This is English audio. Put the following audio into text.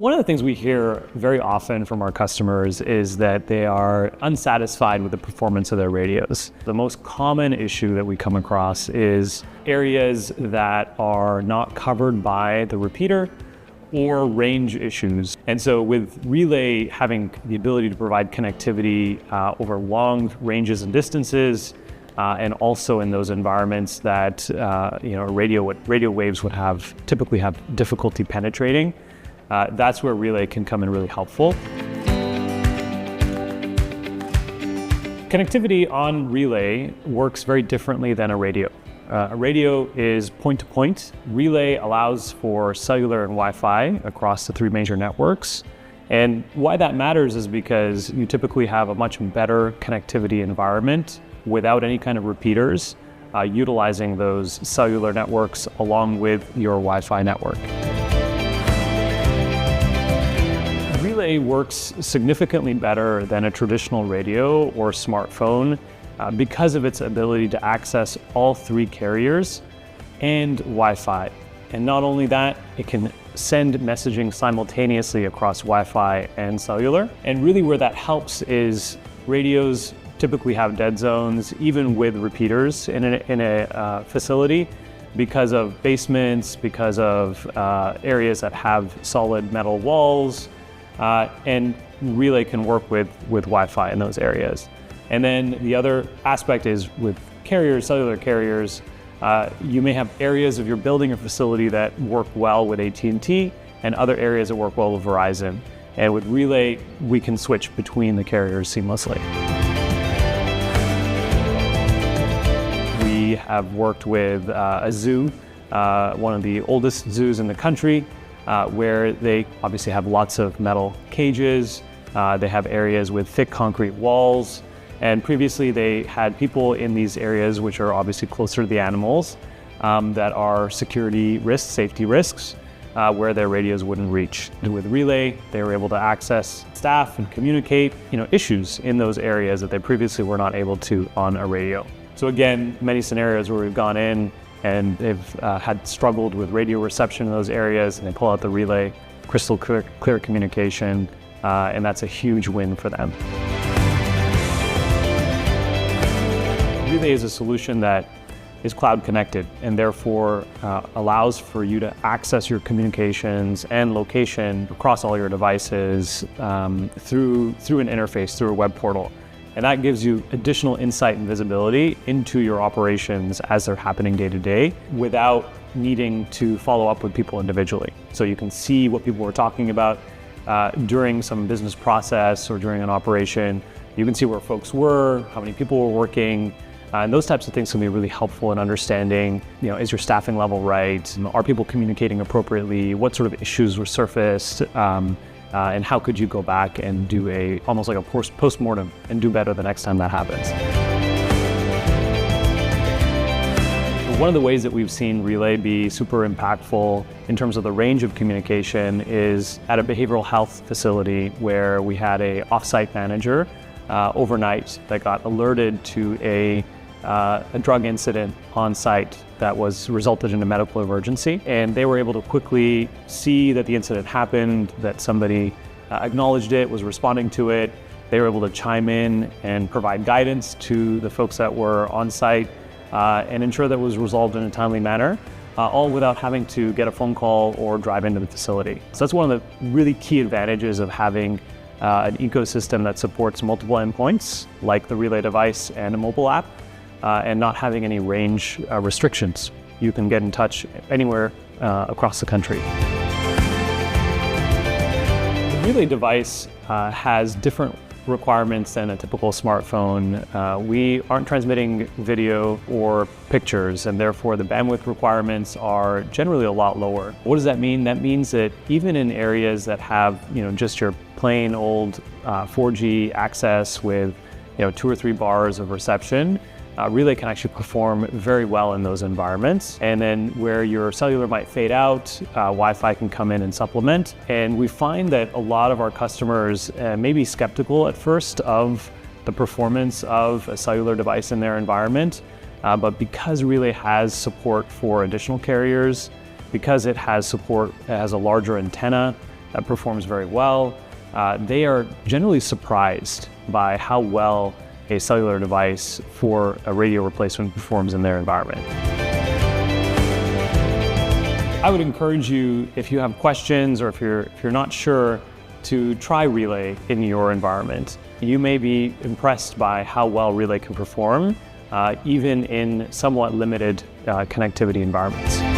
One of the things we hear very often from our customers is that they are unsatisfied with the performance of their radios. The most common issue that we come across is areas that are not covered by the repeater or range issues. And so with Relay having the ability to provide connectivity over long ranges and distances, and also in those environments that radio waves would typically have difficulty penetrating, that's where Relay can come in really helpful. Connectivity on Relay works very differently than a radio. A radio is point-to-point. Relay allows for cellular and Wi-Fi across the three major networks. And why that matters is because you typically have a much better connectivity environment without any kind of repeaters, utilizing those cellular networks along with your Wi-Fi network. Relay works significantly better than a traditional radio or smartphone because of its ability to access all three carriers and Wi-Fi. And not only that, it can send messaging simultaneously across Wi-Fi and cellular. And really where that helps is radios typically have dead zones, even with repeaters in a facility, because of basements, because of areas that have solid metal walls, and Relay can work with Wi-Fi in those areas. And then the other aspect is with carriers, cellular carriers, you may have areas of your building or facility that work well with AT&T and other areas that work well with Verizon. And with Relay, we can switch between the carriers seamlessly. We have worked with a zoo, one of the oldest zoos in the country, where they obviously have lots of metal cages. They have areas with thick concrete walls. And previously they had people in these areas, which are obviously closer to the animals, that are security risks, safety risks, where their radios wouldn't reach. With Relay, they were able to access staff and communicate issues in those areas that they previously were not able to on a radio. So again, many scenarios where we've gone in and they've had struggled with radio reception in those areas, and they pull out the Relay, crystal clear communication, and that's a huge win for them. Relay is a solution that is cloud connected and therefore allows for you to access your communications and location across all your devices through an interface, through a web portal. And that gives you additional insight and visibility into your operations as they're happening day to day without needing to follow up with people individually. So you can see what people were talking about during some business process or during an operation. You can see where folks were, how many people were working, and those types of things can be really helpful in understanding, is your staffing level right? Are people communicating appropriately? What sort of issues were surfaced? And how could you go back and do almost like a post-mortem and do better the next time that happens? One of the ways that we've seen Relay be super impactful in terms of the range of communication is at a behavioral health facility where we had an off-site manager overnight that got alerted to a drug incident on site that resulted in a medical emergency. And they were able to quickly see that the incident happened, that somebody acknowledged it, was responding to it. They were able to chime in and provide guidance to the folks that were on site and ensure that it was resolved in a timely manner, all without having to get a phone call or drive into the facility. So that's one of the really key advantages of having an ecosystem that supports multiple endpoints, like the Relay device and a mobile app, and not having any range restrictions. You can get in touch anywhere across the country. The Relay device has different requirements than a typical smartphone. We aren't transmitting video or pictures, and therefore the bandwidth requirements are generally a lot lower. What does that mean? That means that even in areas that have just your plain old 4G access with 2 or 3 bars of reception, Relay can actually perform very well in those environments. And then where your cellular might fade out, Wi-Fi can come in and supplement. And we find that a lot of our customers may be skeptical at first of the performance of a cellular device in their environment. But because Relay has support for additional carriers, because it has a larger antenna, that performs very well, they are generally surprised by how well a cellular device for a radio replacement performs in their environment. I would encourage you, if you have questions or if you're not sure, to try Relay in your environment. You may be impressed by how well Relay can perform, even in somewhat limited connectivity environments.